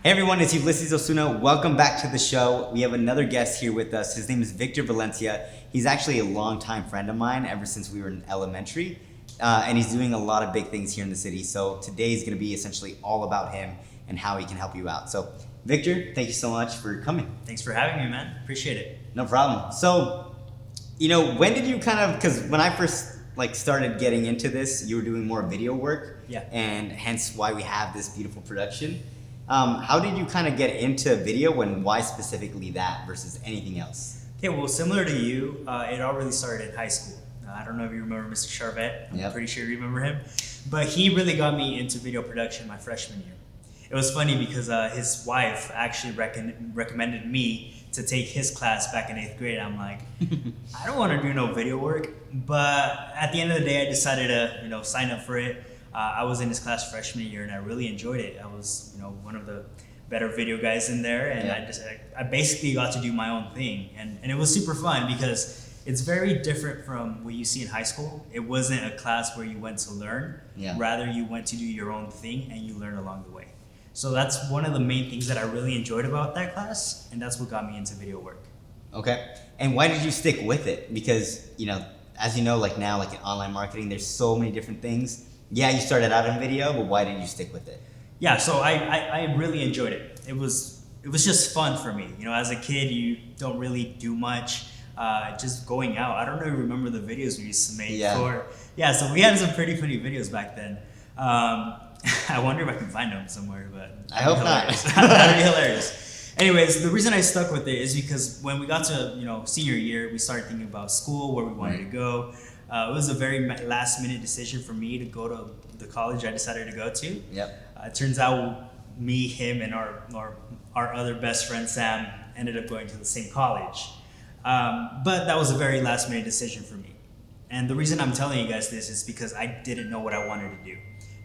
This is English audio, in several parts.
Hey everyone, it's Ulysses Osuna. Welcome back to the show. We have another guest here with us. His name is Victor Valencia. He's actually a longtime friend of mine ever since we were in elementary. And he's doing a lot of big things here in the city. So today is going to be essentially all about him and how he can help you out. So Victor, thank you so much for coming. Thanks for having me, man. Appreciate it. No problem. So, when did you because when I first started getting into this, you were doing more video work. Yeah. And hence why we have this beautiful production. How did you kind of get into video and why specifically that versus anything else? Okay, well, similar to you, it all really started in high school. I don't know if you remember Mr. Charvet. I'm pretty sure you remember him. But he really got me into video production my freshman year. It was funny because his wife actually recommended me to take his class back in 8th grade. I'm like, I don't want to do no video work. But at the end of the day, I decided to sign up for it. I was in his class freshman year and I really enjoyed it. I was one of the better video guys in there, and I basically got to do my own thing, and it was super fun because it's very different from what you see in high school. It wasn't a class where you went to learn. Rather you went to do your own thing and you learn along the way. So that's one of the main things that I really enjoyed about that class, and that's what got me into video work. Okay. And why did you stick with it? Because as you know, now in online marketing, there's so many different things. Yeah, you started out in video, but why did you stick with it? Yeah, so I really enjoyed it. It was just fun for me. As a kid, you don't really do much. Just going out. I don't know if you remember the videos we used to make for. Yeah, so we had some pretty funny videos back then. I wonder if I can find them somewhere, but I hope not. That'd be hilarious. Anyways, the reason I stuck with it is because when we got to senior year, we started thinking about school, where we wanted to go. It was a very last minute decision for me to go to the college I decided to go to. It turns out me, him, and our other best friend Sam ended up going to the same college. But that was a very last minute decision for me. And the reason I'm telling you guys this is because I didn't know what I wanted to do.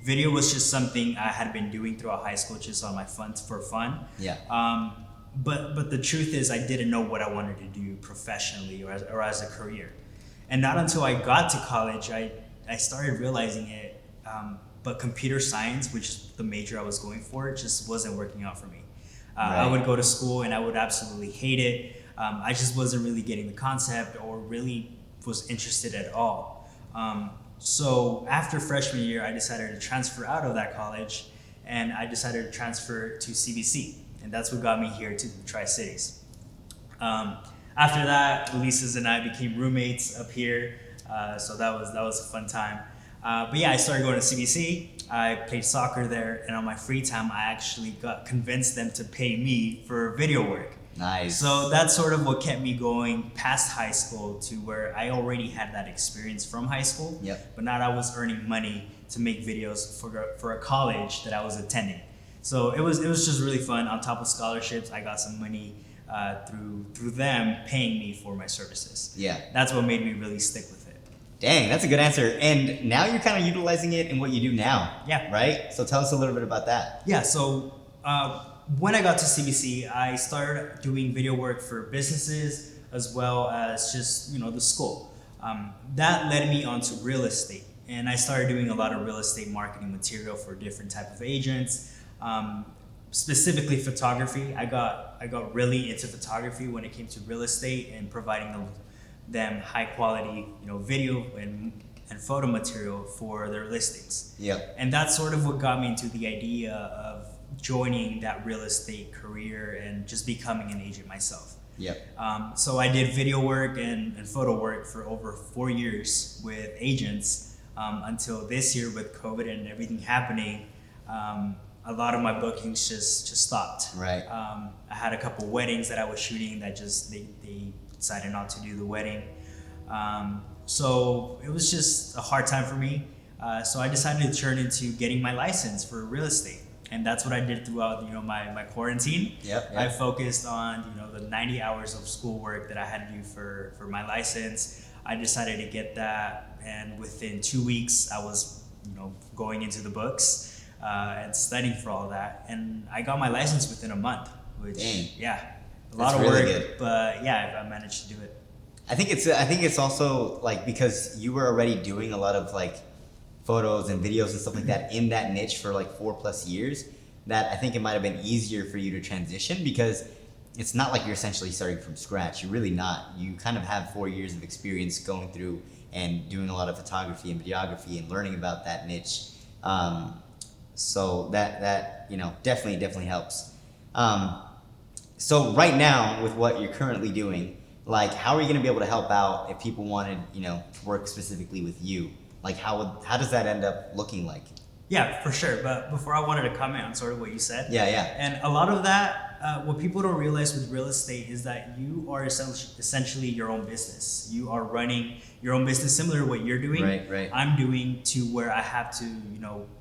Video was just something I had been doing throughout high school, just on my for fun. But the truth is, I didn't know what I wanted to do professionally or as a career. And not until I got to college, I started realizing it. But computer science, which is the major I was going for, just wasn't working out for me. I would go to school and I would absolutely hate it. I just wasn't really getting the concept or really was interested at all. So after freshman year, I decided to transfer out of that college, and I decided to transfer to CBC. And that's what got me here to the Tri-Cities. After that, Ulysses and I became roommates up here, so that was a fun time. But yeah, I started going to CBC. I played soccer there, and on my free time, I actually convinced them to pay me for video work. Nice. So that's sort of what kept me going past high school to where I already had that experience from high school. But now I was earning money to make videos for a college that I was attending. So it was just really fun. On top of scholarships, I got some money through them paying me for my services. That's what made me really stick with it. Dang, that's a good answer. And now you're kind of utilizing it in what you do now. Right? So tell us a little bit about that. So when I got to CBC, I started doing video work for businesses as well as just the school. That led me onto real estate, and I started doing a lot of real estate marketing material for different type of agents. Specifically photography. I got really into photography when it came to real estate and providing them high quality video and photo material for their listings. And that's sort of what got me into the idea of joining that real estate career and just becoming an agent myself. So I did video work and photo work for over 4 years with agents until this year with COVID and everything happening. A lot of my bookings just stopped. I had a couple weddings that I was shooting that they decided not to do the wedding. So it was just a hard time for me. So I decided to turn into getting my license for real estate. And that's what I did throughout my quarantine. I focused on the 90 hours of schoolwork that I had to do for my license. I decided to get that, and within 2 weeks I was going into the books and studying for all that, and I got my license within a month, which a lot of work, good. But I managed to do it. I think it's also because you were already doing a lot of photos and videos and stuff like that in that niche for 4+ years. that I think it might have been easier for you to transition because it's not like you're essentially starting from scratch. You're really not. You kind of have 4 years of experience going through and doing a lot of photography and videography and learning about that niche. So that definitely helps. So right now, with what you're currently doing, like, how are you going to be able to help out if people wanted, to work specifically with you? Like, how does that end up looking like? Yeah, for sure. But before, I wanted to comment on sort of what you said. Yeah. And a lot of that, what people don't realize with real estate is that you are essentially your own business. You are running your own business, similar to what you're doing. Right. I'm doing to where I have to,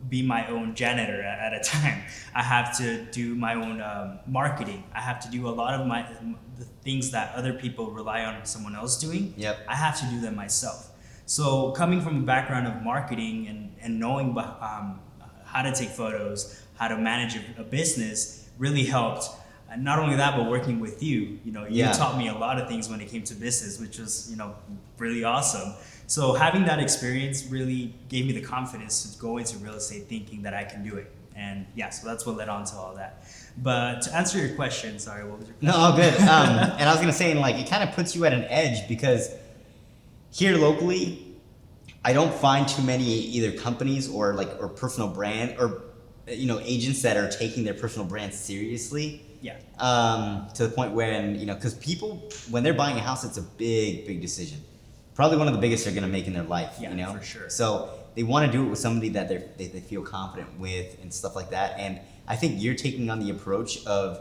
be my own janitor at a time. I have to do my own marketing. I have to do a lot of the things that other people rely on someone else doing. Yep. I have to do them myself. So coming from a background of marketing and knowing how to take photos, how to manage a business really helped. And not only that, but working with you, you taught me a lot of things when it came to business, which was, really awesome. So having that experience really gave me the confidence to go into real estate thinking that I can do it. And yeah, so that's what led on to all that. But to answer your question, sorry, what was your question? No, all good. And I was gonna say, it kind of puts you at an edge because here locally, I don't find too many either companies or personal brand or agents that are taking their personal brand seriously. Yeah. To the point when because people, when they're buying a house, it's a big decision, probably one of the biggest they're gonna make in their life. Yeah, for sure. So they want to do it with somebody that they feel confident with and stuff like that. And I think you're taking on the approach of,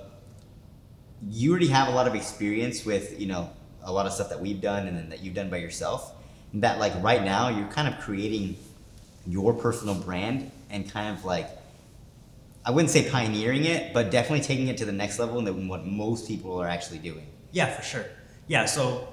you already have a lot of experience with a lot of stuff that we've done and then that you've done by yourself. That right now you're kind of creating your personal brand and kind of I wouldn't say pioneering it, but definitely taking it to the next level than what most people are actually doing. Yeah, for sure. Yeah, so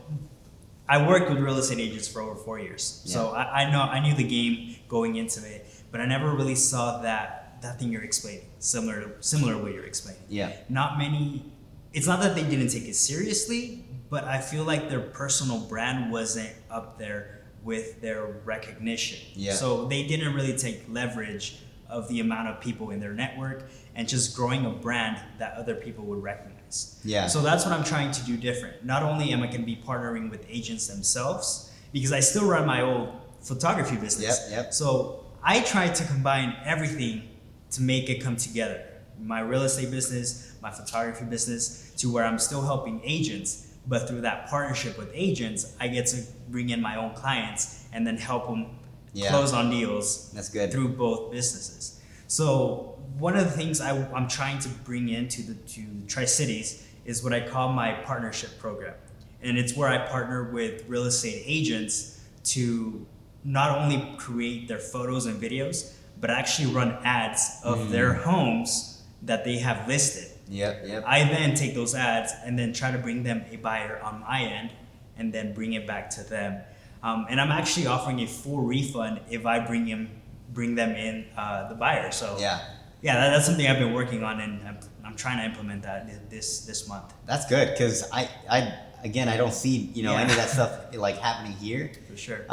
I worked with real estate agents for over 4 years. Yeah. So I knew the game going into it, but I never really saw that thing you're explaining, similar to what you're explaining. Yeah. Not many, it's not that they didn't take it seriously, but I feel like their personal brand wasn't up there with their recognition. Yeah. So they didn't really take leverage of the amount of people in their network and just growing a brand that other people would recognize. Yeah. So that's what I'm trying to do different. Not only am I going to be partnering with agents themselves, because I still run my old photography business. Yep. So I try to combine everything to make it come together. My real estate business, my photography business, to where I'm still helping agents, but through that partnership with agents, I get to bring in my own clients and then help them close on deals. That's good. Through both businesses. So one of the things I'm trying to bring into to Tri-Cities is what I call my partnership program. And it's where I partner with real estate agents to not only create their photos and videos, but actually run ads of their homes that they have listed. Yep. I then take those ads and then try to bring them a buyer on my end and then bring it back to them. And I'm actually offering a full refund if I bring them in the buyer. So that's something I've been working on, and I'm trying to implement that this month. That's good, because I don't see any of that stuff happening here. For sure.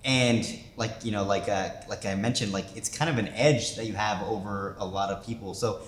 And like I mentioned, it's kind of an edge that you have over a lot of people. So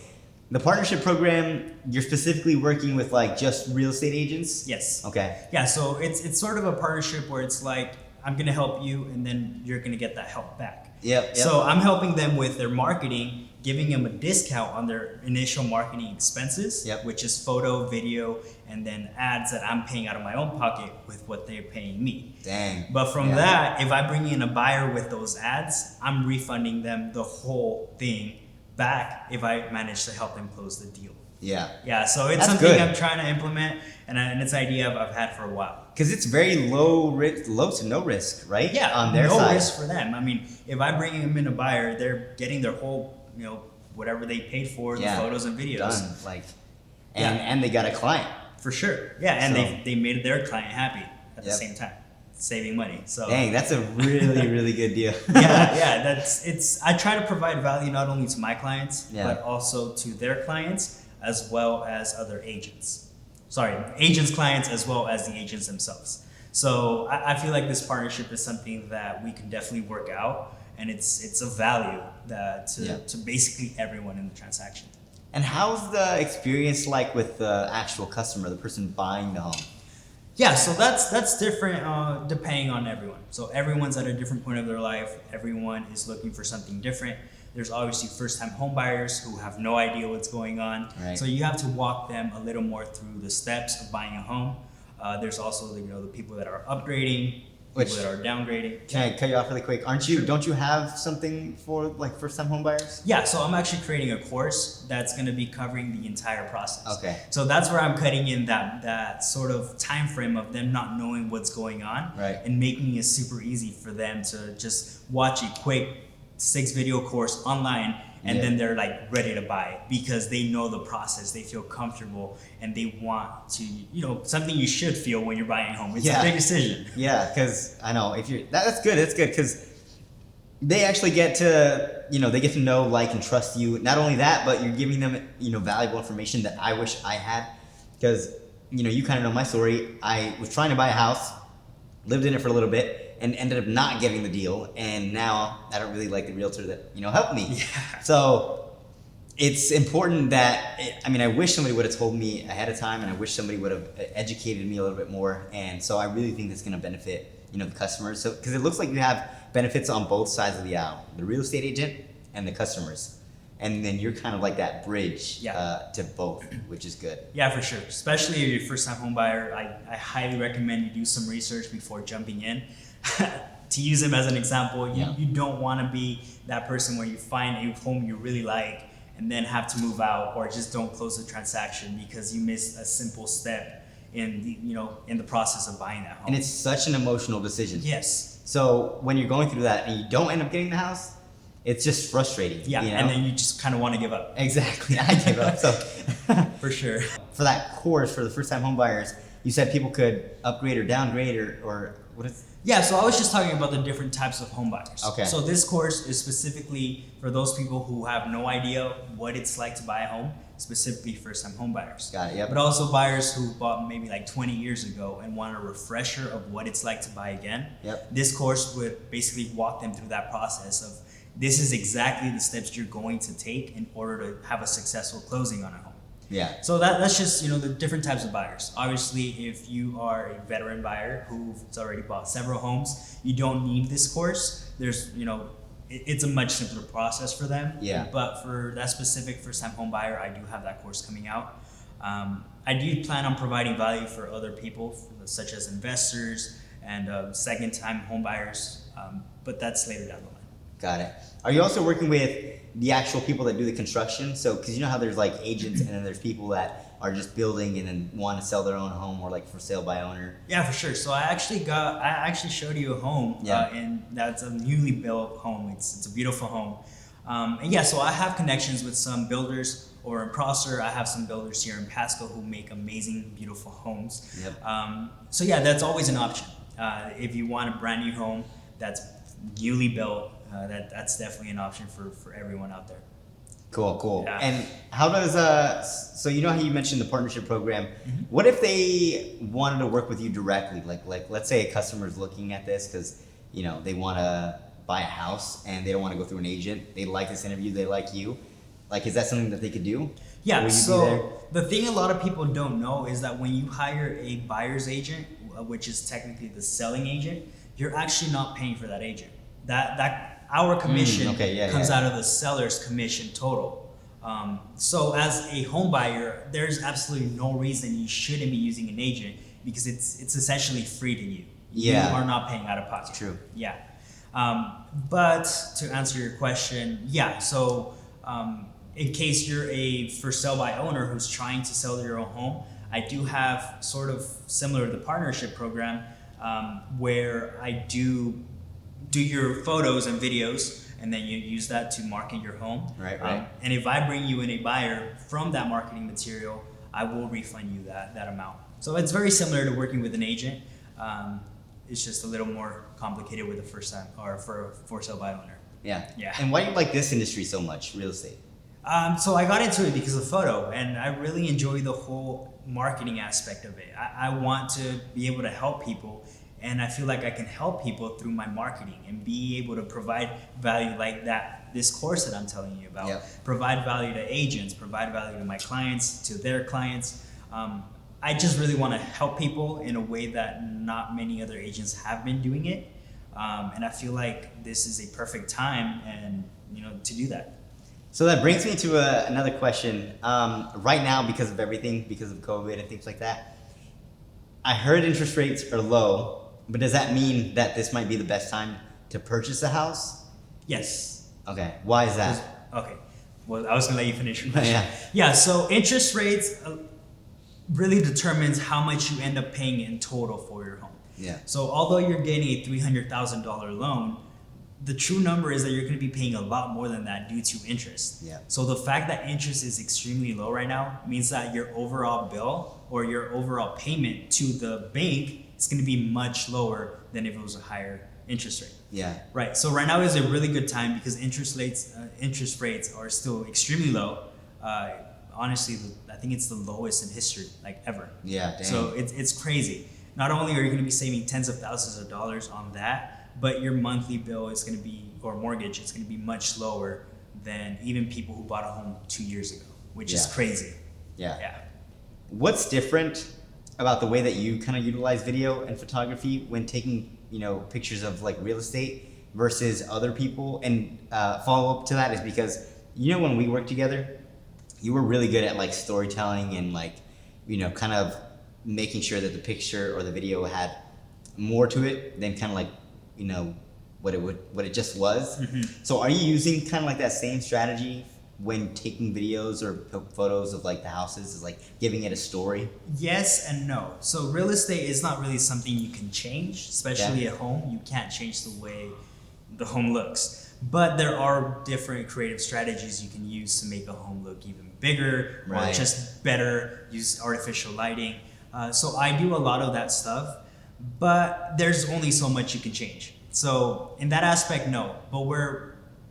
the partnership program, you're specifically working with just real estate agents? Yes. Okay. Yeah, so it's sort of a partnership where it's I'm gonna help you and then you're gonna get that help back. Yep. So I'm helping them with their marketing, giving them a discount on their initial marketing expenses, which is photo, video, and then ads that I'm paying out of my own pocket with what they're paying me. Dang. But from that, if I bring in a buyer with those ads, I'm refunding them the whole thing back if I manage to help them close the deal. Yeah, so it's something good. I'm trying to implement, and it's an idea I've had for a while. Because it's very low to no risk, right? Yeah, on their no side. risk for them. I mean, if I bring them in a buyer, they're getting their whole, whatever they paid for, the photos and videos. Done. And they got a client. For sure. Yeah, and they made their client happy at the same time, saving money. So dang, that's a really, really good deal. I try to provide value not only to my clients, but also to their clients, as well as other agents. Agents' clients as well as the agents themselves. So I feel like this partnership is something that we can definitely work out, and it's a value that to basically everyone in the transaction. And how's the experience like with the actual customer, the person buying the home? Yeah, so that's different depending on everyone. So everyone's at a different point of their life. Everyone is looking for something different. There's obviously first-time home buyers who have no idea what's going on. Right. So you have to walk them a little more through the steps of buying a home. There's also the people that are upgrading, people that are downgrading. Can I cut you off really quick? Don't you have something for like first-time home buyers? Yeah, so I'm actually creating a course that's going to be covering the entire process. Okay. So that's where I'm cutting in that sort of time frame of them not knowing what's going on, Right. and making it super easy for them to just watch a quick 6-video course online, and then they're like ready to buy because they know the process, they feel comfortable, and they want to, something you should feel when you're buying a home. It's a big decision. Yeah, because I know if you're that's good. It's good because they actually get to they get to know, like, and trust you. Not only that, but you're giving them valuable information that I wish I had, because you kind of know my story. I was trying to buy a house, lived in it for a little bit, and ended up not getting the deal, and now I don't really like the realtor that helped me. Yeah. So it's important that I wish somebody would have told me ahead of time, and I wish somebody would have educated me a little bit more. And so I really think that's going to benefit the customers. So because it looks like you have benefits on both sides of the aisle, the real estate agent and the customers, and then you're kind of like that bridge to both, which is good. Yeah, for sure. Especially if you're a first-time home buyer, I highly recommend you do some research before jumping in. To use him as an example, you don't want to be that person where you find a home you really like and then have to move out, or just don't close the transaction because you missed a simple step in the process of buying that home. And it's such an emotional decision. Yes. So when you're going through that and you don't end up getting the house, it's just frustrating. Yeah, and then you just kind of want to give up. Exactly. I give up. So For sure. For that course for the first-time home buyers, you said people could upgrade or downgrade or what is? Yeah, so I was just talking about the different types of home buyers. Okay. So this course is specifically for those people who have no idea what it's like to buy a home, specifically first-time home buyers. Got it, yep. But also buyers who bought maybe like 20 years ago and want a refresher of what it's like to buy again. Yep. This course would basically walk them through that process of this is exactly the steps you're going to take in order to have a successful closing on a home. Yeah. So that's just the different types of buyers. Obviously, if you are a veteran buyer who's already bought several homes, you don't need this course. There's it's a much simpler process for them. Yeah. But for that specific first-time home buyer, I do have that course coming out. I do plan on providing value for other people, such as investors and second-time home buyers. But that's later down the line. Got it. Are you also working with the actual people that do the construction? So, because you know how there's like agents and then there's people that are just building and then want to sell their own home, or like for sale by owner. Yeah, for sure. So I actually showed you a home, and that's a newly built home. It's a beautiful home. And yeah, so I have connections with some builders, or in Prosser, I have some builders here in Pasco who make amazing, beautiful homes. Yep. So yeah, that's always an option. If you want a brand new home that's newly built, that's definitely an option for everyone out there. Cool. Yeah. And how does so you know how you mentioned the partnership program? Mm-hmm. What if they wanted to work with you directly? Like let's say a customer is looking at this because they want to buy a house and they don't want to go through an agent. They like this interview. They like you. Like, is that something that they could do? Yeah. Will you be So there? the thing a lot of people don't know is that when you hire a buyer's agent, which is technically the selling agent, you're actually not paying for that agent. That our commission comes out of the seller's commission total. So as a home buyer, there's absolutely no reason you shouldn't be using an agent because it's essentially free to you. Yeah. You are not paying out of pocket. True. Yeah. But to answer your question, yeah. So in case you're a for sale by owner who's trying to sell their own home, I do have sort of similar to the partnership program where I do your photos and videos, and then you use that to market your home. Right. And if I bring you in a buyer from that marketing material, I will refund you that amount. So it's very similar to working with an agent. It's just a little more complicated with a first time or for sale by owner. Yeah. Yeah. And why do you like this industry so much, real estate? So I got into it because of photo, and I really enjoy the whole marketing aspect of it. I want to be able to help people And I feel like I can help people through my marketing and be able to provide value like that, this course that I'm telling you about. Yep. Provide value to agents, provide value to my clients, to their clients. I just really want to help people in a way that not many other agents have been doing it. And I feel like this is a perfect time and to do that. So that brings me to another question. Right now, because of everything, because of COVID and things like that, I heard interest rates are low, but does that mean that this might be the best time to purchase a house? Yes. Okay. Why is that? Okay. Well, I was gonna let you finish your question. Yeah. Yeah. So interest rates really determines how much you end up paying in total for your home. Yeah. So although you're getting a $300,000 loan, the true number is that you're going to be paying a lot more than that due to interest. Yeah. So the fact that interest is extremely low right now means that your overall bill or your overall payment to the bank is going to be much lower than if it was a higher interest rate. Yeah. Right. So right now is a really good time because interest rates are still extremely low. Honestly, I think it's the lowest in history, like ever. Yeah. Dang. So it's crazy. Not only are you going to be saving tens of thousands of dollars on that, but your monthly bill is going to be, or mortgage, it's going to be much lower than even people who bought a home 2 years ago, which is crazy. Yeah. Yeah. What's different about the way that you kind of utilize video and photography when taking, pictures of like real estate versus other people? And follow up to that is because, when we worked together, you were really good at like storytelling and like, kind of making sure that the picture or the video had more to it than kind of like, what it just was. Mm-hmm. So are you using kind of like that same strategy when taking videos or photos of like the houses, is like giving it a story? Yes and no. So real estate is not really something you can change, especially at home. You can't change the way the home looks. But there are different creative strategies you can use to make a home look even bigger or Right. just better, use artificial lighting. So I do a lot of that stuff, but there's only so much you can change. So in that aspect, no. But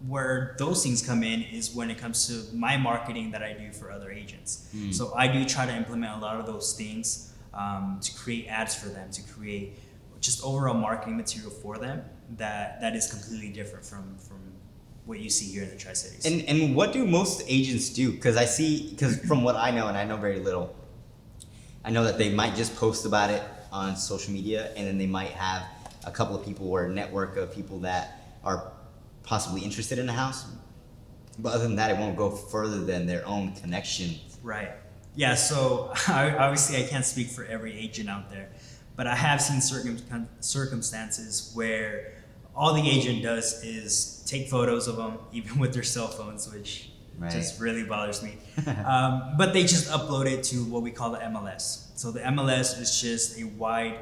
where those things come in is when it comes to my marketing that I do for other agents. So I do try to implement a lot of those things to create ads for them, to create just overall marketing material for them that is completely different from what you see here in the Tri-Cities. And what do most agents do? Because from what I know, and I know very little, I know that they might just post about it on social media, and then they might have a couple of people or a network of people that are possibly interested in the house. But other than that, it won't go further than their own connection. Right. Yeah, so obviously I can't speak for every agent out there, but I have seen circumstances where all the agent does is take photos of them, even with their cell phones, which just really bothers me. But they just upload it to what we call the MLS. So the MLS is just a wide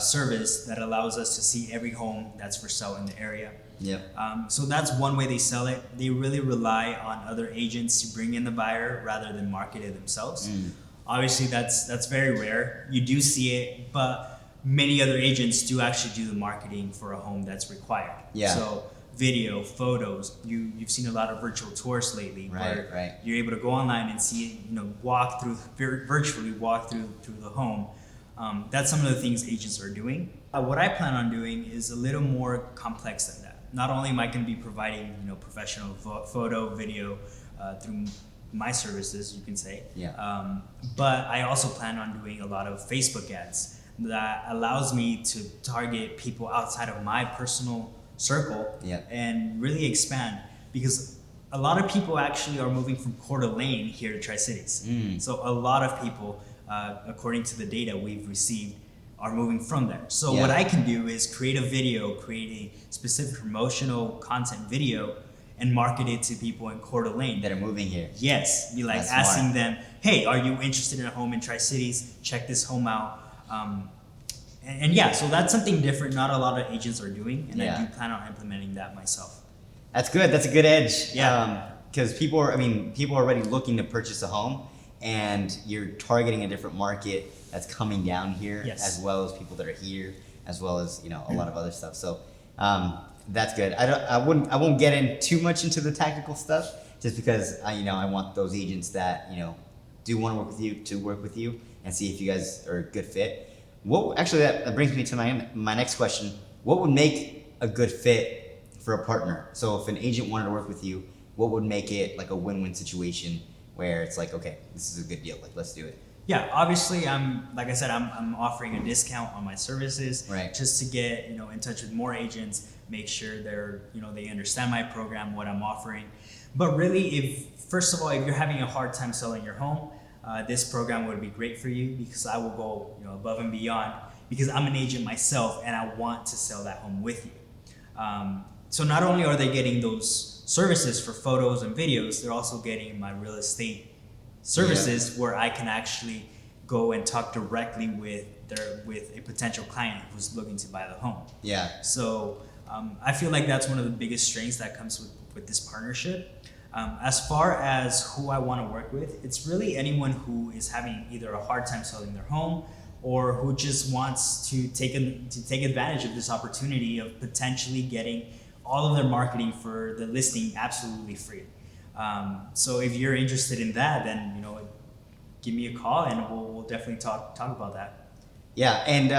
service that allows us to see every home that's for sale in the area. Yep. So that's one way they sell it. They really rely on other agents to bring in the buyer rather than market it themselves. Obviously, that's very rare. You do see it, but many other agents do actually do the marketing for a home that's required. Yeah. So video, photos. You've seen a lot of virtual tours lately, where you're able to go online and see, walk through virtually walk through the home. That's some of the things agents are doing. What I plan on doing is a little more complex than that. Not only am I going to be providing, professional photo, video through my services, you can say. Yeah. But I also plan on doing a lot of Facebook ads that allows me to target people outside of my personal circle and really expand, because a lot of people actually are moving from Coeur d'Alene here to Tri-Cities. So a lot of people, according to the data we've received, are moving from there. So what I can do is create a video, create a specific promotional content video, and market it to people in Coeur d'Alene That are moving here. Yes, be like That's asking smart. them, hey, are you interested in a home in Tri-Cities? Check this home out. And yeah, so that's something different not a lot of agents are doing, and I do plan on implementing that myself. That's good. That's a good edge. Yeah. Because people are already looking to purchase a home, and you're targeting a different market that's coming down here, as well as people that are here, as well as a lot of other stuff. So that's good. I won't get in too much into the tactical stuff, just because I want those agents that do want to work with you and see if you guys are a good fit. What actually that brings me to my next question. What would make a good fit for a partner? So if an agent wanted to work with you, what would make it like a win-win situation where it's like, okay, this is a good deal, like let's do it. Yeah, obviously, like I said, I'm offering a discount on my services, Right. just to get in touch with more agents, make sure they understand my program, what I'm offering. But really, if you're having a hard time selling your home, this program would be great for you, because I will go above and beyond, because I'm an agent myself and I want to sell that home with you. So not only are they getting those services for photos and videos, they're also getting my real estate services, where I can actually go and talk directly with a potential client who's looking to buy the home. Yeah. So I feel like that's one of the biggest strengths that comes with this partnership. As far as who I want to work with, it's really anyone who is having either a hard time selling their home, or who just wants to take advantage of this opportunity of potentially getting all of their marketing for the listing absolutely free. So if you're interested in that, then give me a call and we'll definitely talk about that. Yeah, and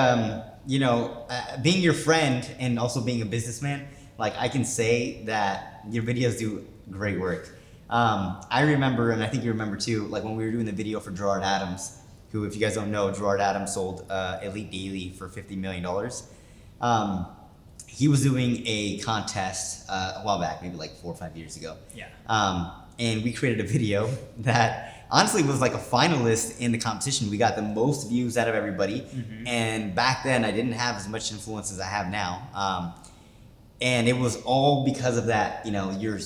being your friend and also being a businessman, like I can say that your videos do great work. I remember, and I think you remember too, like when we were doing the video for Gerard Adams, who, if you guys don't know, Gerard Adams sold Elite Daily for $50 million. He was doing a contest a while back, maybe like 4 or 5 years ago. Yeah. And we created a video that honestly was like a finalist in the competition. We got the most views out of everybody. Mm-hmm. And back then I didn't have as much influence as I have now. And it was all because of that, your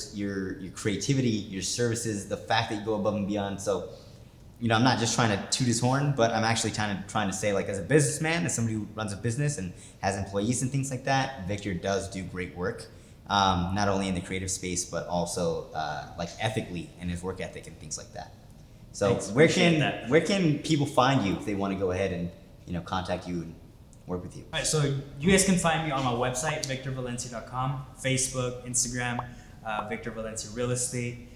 creativity, your services, the fact that you go above and beyond. So, I'm not just trying to toot his horn, but I'm actually trying to say, like, as a businessman, as somebody who runs a business and has employees and things like that, Victor does do great work. Not only in the creative space, but also like ethically in his work ethic and things like that. So Thanks, where appreciate where can people find you if they want to go ahead and contact you and work with you? All right, so you guys can find me on my website, victorvalencia.com, Facebook, Instagram, Victor Valencia Real Estate.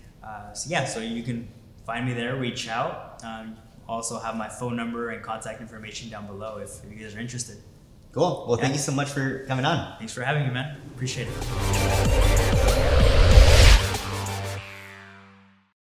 So you can find me there, reach out. Also have my phone number and contact information down below if you guys are interested. Cool. Well, thank you so much for coming on. Thanks for having me, man. Appreciate it.